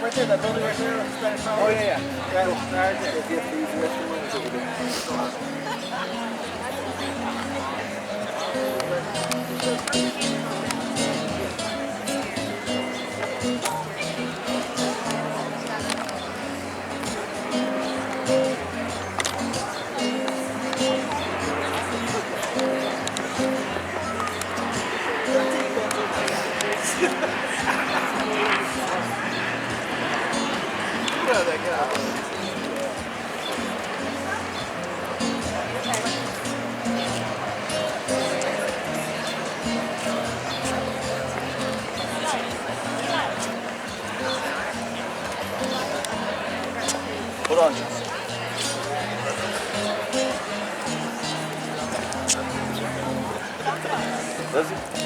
Right there, that building right there. Oh, yeah. Right Hold on. Does it?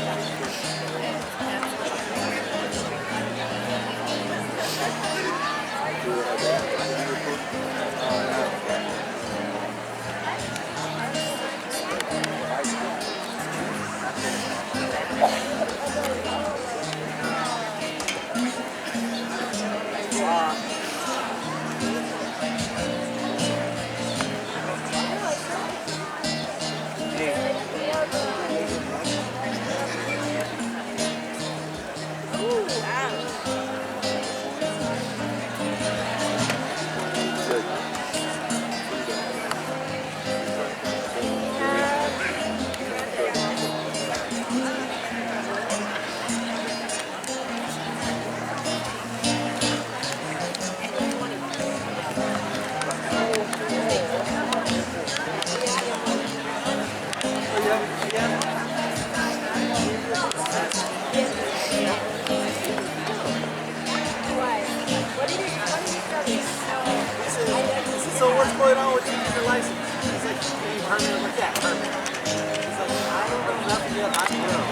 So what's going on with you and your license? He's like, hey, Herman, look at Herman. He's like, I don't know nothing yet, I know.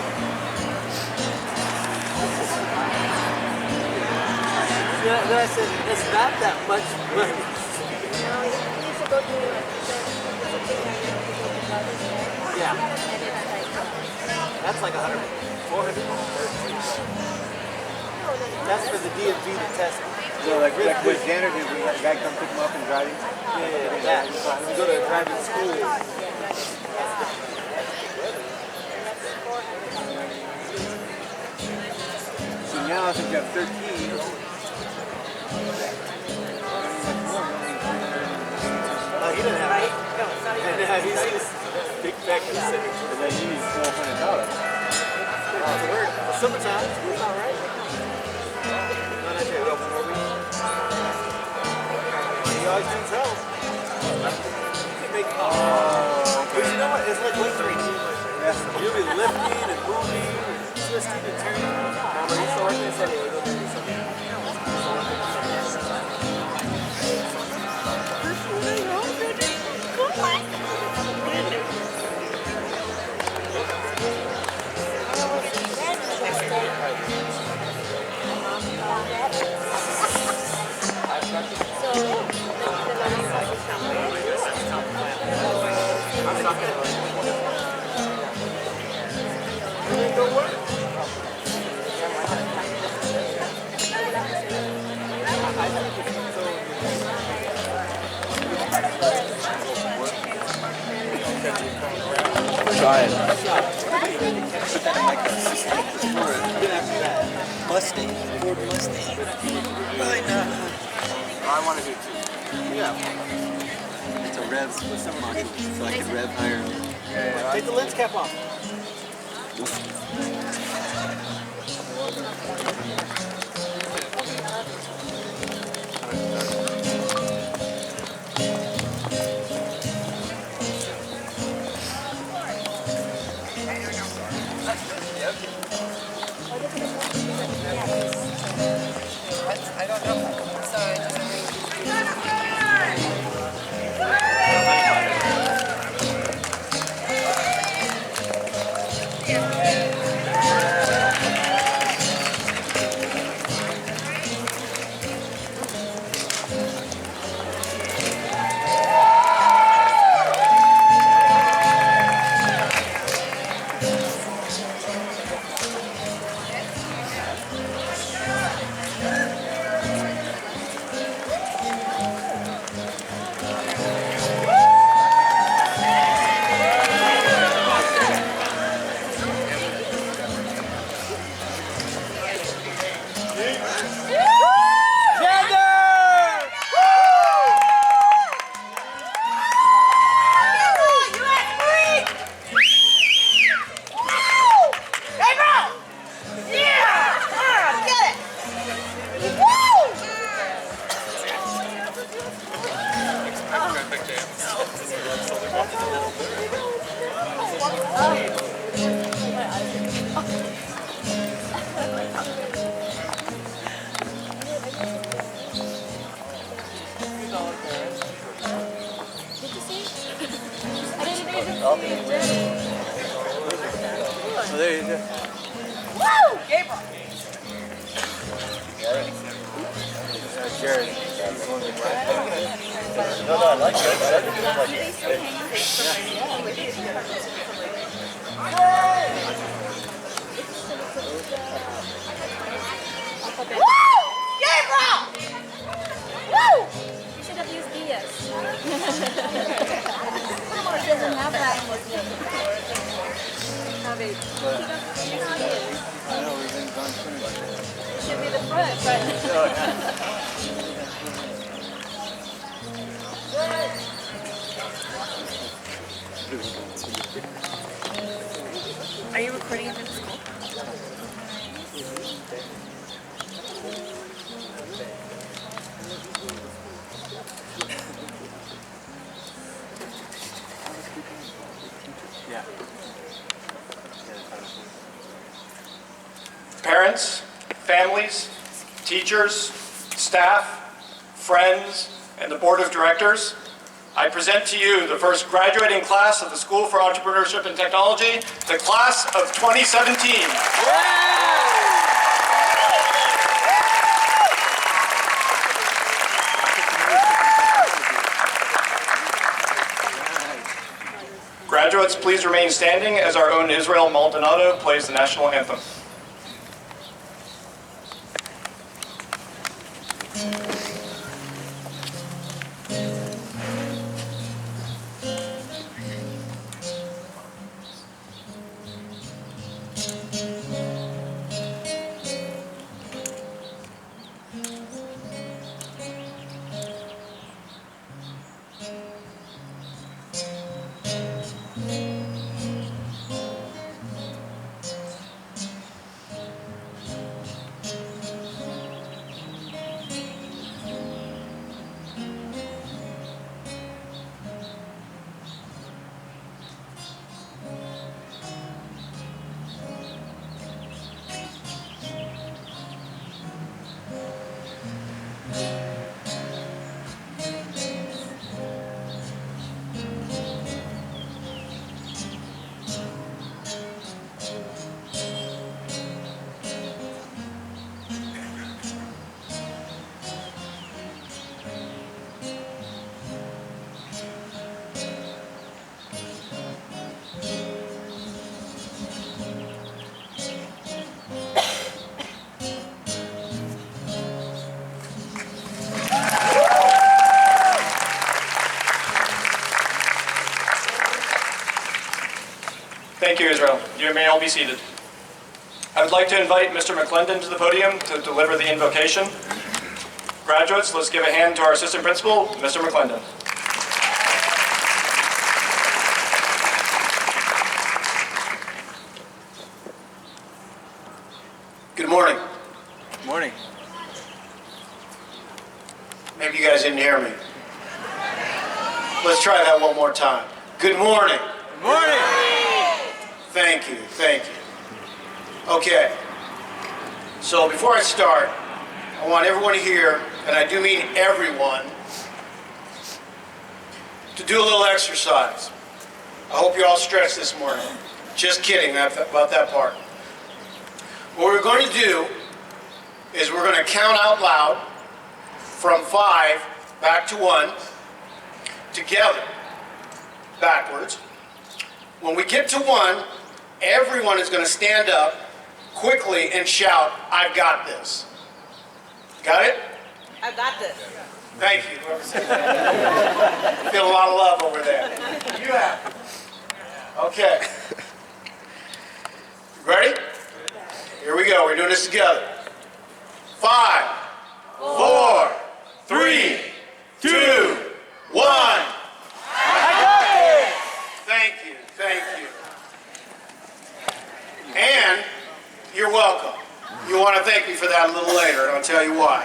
Yeah, then I said, it's not that much money. No, he needs to go to the Yeah. That's like 100, 400. That's for the DMV to test it. So like with Xander, did we have a guy come pick him up and drive him? Yeah, that. We go to a driving school. So now since you have 13, He doesn't have it. And he's big back in the city. and then you need $1,200. To work. Summertime, it's all right. Not actually open for me. You always do trouble. You make but you know what? It's like lifting. You'll be lifting and moving and twisting and turning. Remember, he saw it and said, hey, we're going to do something. Try it. Mustang. Ford Mustang. Right now. I want to do two. Yeah. It's a rev with some modules, so I can rev higher. Yeah, Take the lens cap off. I don't know. Oh, there you go. Woo! Gabriel! Jared. No, I like that. Woo! Gabriel! Woo! You should have used Diaz. He doesn't have that in his name. I know we've been gone soon. Should be the front, but... Are you recording after the school? Yeah. Parents, families, teachers, staff, friends, and the board of directors, I present to you the first graduating class of the School for Entrepreneurship and Technology, the class of 2017. Graduates, please remain standing as our own Israel Maldonado plays the national anthem. Thank you, Israel. You may all be seated. I would like to invite Mr. McClendon to the podium to deliver the invocation. Graduates, let's give a hand to our assistant principal, Mr. McClendon. Good morning. Morning. Maybe you guys didn't hear me. Let's try that one more time. Good morning. Morning. Thank you, thank you. Okay, so before I start, I want everyone here, and I do mean everyone, to do a little exercise. I hope you all stretched this morning. Just kidding about that part. What we're going to do is we're going to count out loud from 5 back to 1, together, backwards. When we get to 1, everyone is going to stand up quickly and shout, "I've got this." Got it? I've got this. Thank you. Whoever said that. Feel a lot of love over there. You have it. Okay. Ready? Here we go. We're doing this together. 5, 4, 3, 2, 1. Thank you. Thank you. And you're welcome. You want to thank me for that a little later, and I'll tell you why.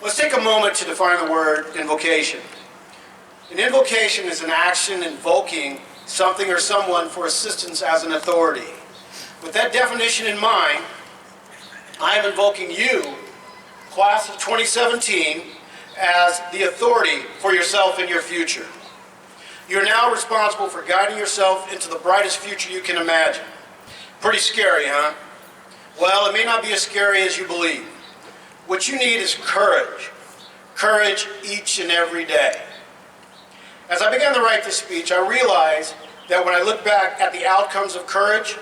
Let's take a moment to define the word invocation. An invocation is an action invoking something or someone for assistance as an authority. With that definition in mind, I am invoking you, class of 2017, as the authority for yourself and your future. You're now responsible for guiding yourself into the brightest future you can imagine. Pretty scary, huh? Well, it may not be as scary as you believe. What you need is courage. Courage each and every day. As I began to write this speech, I realized that when I look back at the outcomes of courage,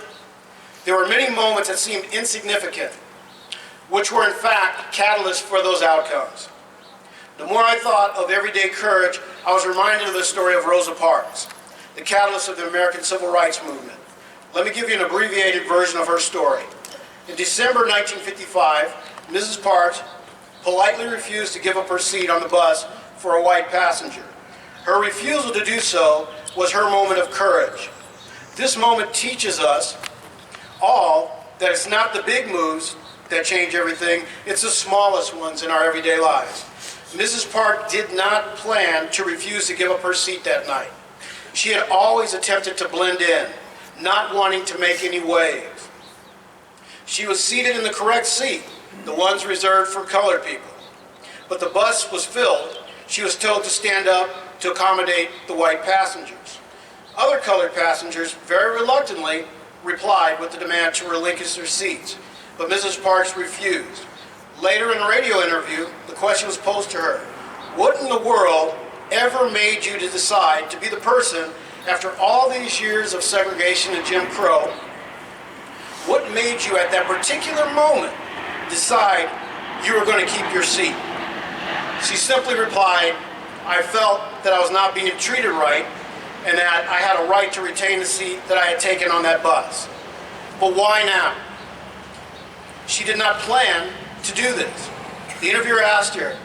there were many moments that seemed insignificant, which were in fact catalysts for those outcomes. The more I thought of everyday courage, I was reminded of the story of Rosa Parks, the catalyst of the American Civil Rights Movement. Let me give you an abbreviated version of her story. In December 1955, Mrs. Parks politely refused to give up her seat on the bus for a white passenger. Her refusal to do so was her moment of courage. This moment teaches us all that it's not the big moves that change everything, it's the smallest ones in our everyday lives. Mrs. Park did not plan to refuse to give up her seat that night. She had always attempted to blend in, not wanting to make any waves. She was seated in the correct seat, the ones reserved for colored people. But the bus was filled. She was told to stand up to accommodate the white passengers. Other colored passengers very reluctantly replied with the demand to relinquish their seats, but Mrs. Parks refused. Later in a radio interview, the question was posed to her, what in the world ever made you to decide to be the person, after all these years of segregation and Jim Crow, what made you at that particular moment decide you were going to keep your seat? She simply replied, I felt that I was not being treated right and that I had a right to retain the seat that I had taken on that bus. But why now? She did not plan to do this. The interviewer asked her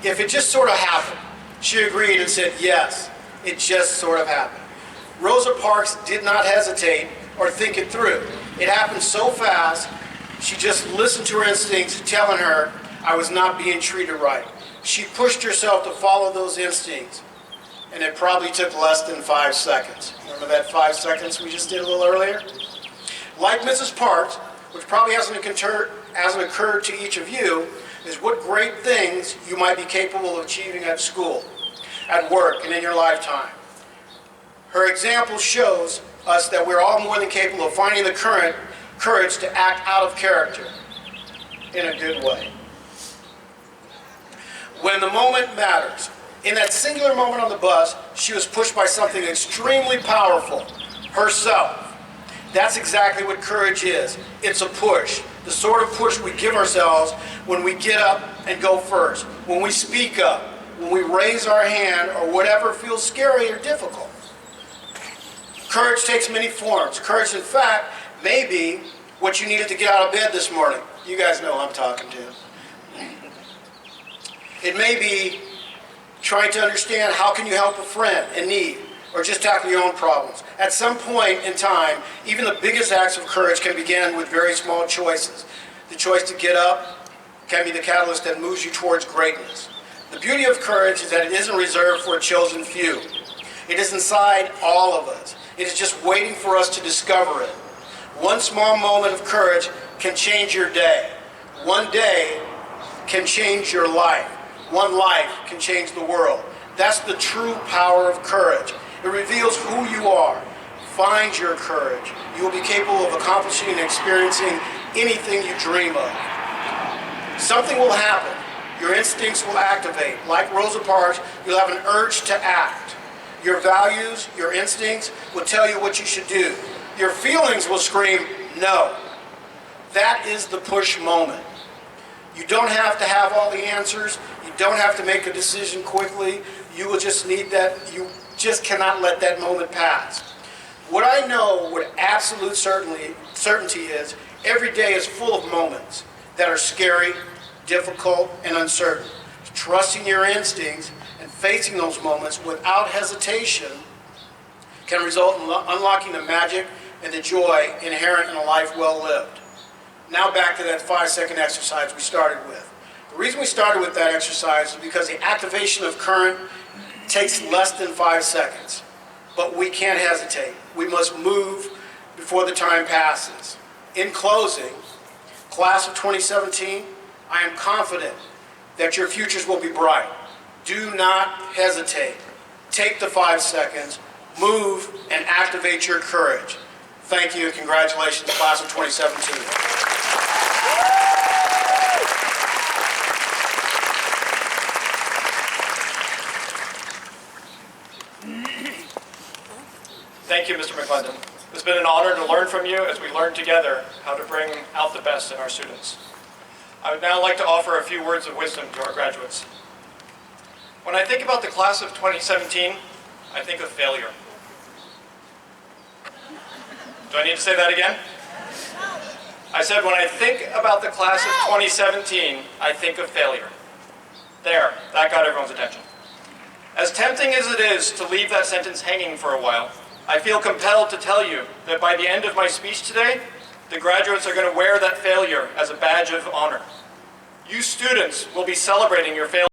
if it just sort of happened. She agreed and said, yes, it just sort of happened. Rosa Parks did not hesitate or think it through. It happened so fast, she just listened to her instincts telling her I was not being treated right. She pushed herself to follow those instincts, and it probably took less than 5 seconds. Remember that 5 seconds we just did a little earlier? Like Mrs. Parks, which probably hasn't occurred to each of you, is what great things you might be capable of achieving at school, at work, and in your lifetime. Her example shows us that we're all more than capable of finding the courage to act out of character in a good way. When the moment matters. In that singular moment on the bus, she was pushed by something extremely powerful, herself. That's exactly what courage is. It's a push. The sort of push we give ourselves when we get up and go first, when we speak up, when we raise our hand, or whatever feels scary or difficult. Courage takes many forms. Courage, in fact, may be what you needed to get out of bed this morning. You guys know who I'm talking to. It may be trying to understand how can you help a friend in need, or just tackle your own problems. At some point in time, even the biggest acts of courage can begin with very small choices. The choice to get up can be the catalyst that moves you towards greatness. The beauty of courage is that it isn't reserved for a chosen few. It is inside all of us. It is just waiting for us to discover it. One small moment of courage can change your day. One day can change your life. One life can change the world. That's the true power of courage. It reveals who you are. Find your courage. You will be capable of accomplishing and experiencing anything you dream of. Something will happen. Your instincts will activate. Like Rosa Parks, you'll have an urge to act. Your values, your instincts will tell you what you should do. Your feelings will scream, no. That is the push moment. You don't have to have all the answers. You don't have to make a decision quickly. You will just need that. You just cannot let that moment pass. What I know with absolute certainty is every day is full of moments that are scary, difficult, and uncertain. Trusting your instincts and facing those moments without hesitation can result in unlocking the magic and the joy inherent in a life well lived. Now back to that 5-second exercise we started with. The reason we started with that exercise is because the activation of current takes less than 5 seconds. But we can't hesitate. We must move before the time passes. In closing, class of 2017, I am confident that your futures will be bright. Do not hesitate. Take the 5 seconds, move, and activate your courage. Thank you and congratulations, class of 2017. Thank you, Mr. McClendon. It's been an honor to learn from you as we learn together how to bring out the best in our students. I would now like to offer a few words of wisdom to our graduates. When I think about the class of 2017, I think of failure. Do I need to say that again? I said when I think about the class of 2017, I think of failure. There, that got everyone's attention. As tempting as it is to leave that sentence hanging for a while, I feel compelled to tell you that by the end of my speech today, the graduates are going to wear that failure as a badge of honor. You students will be celebrating your failure.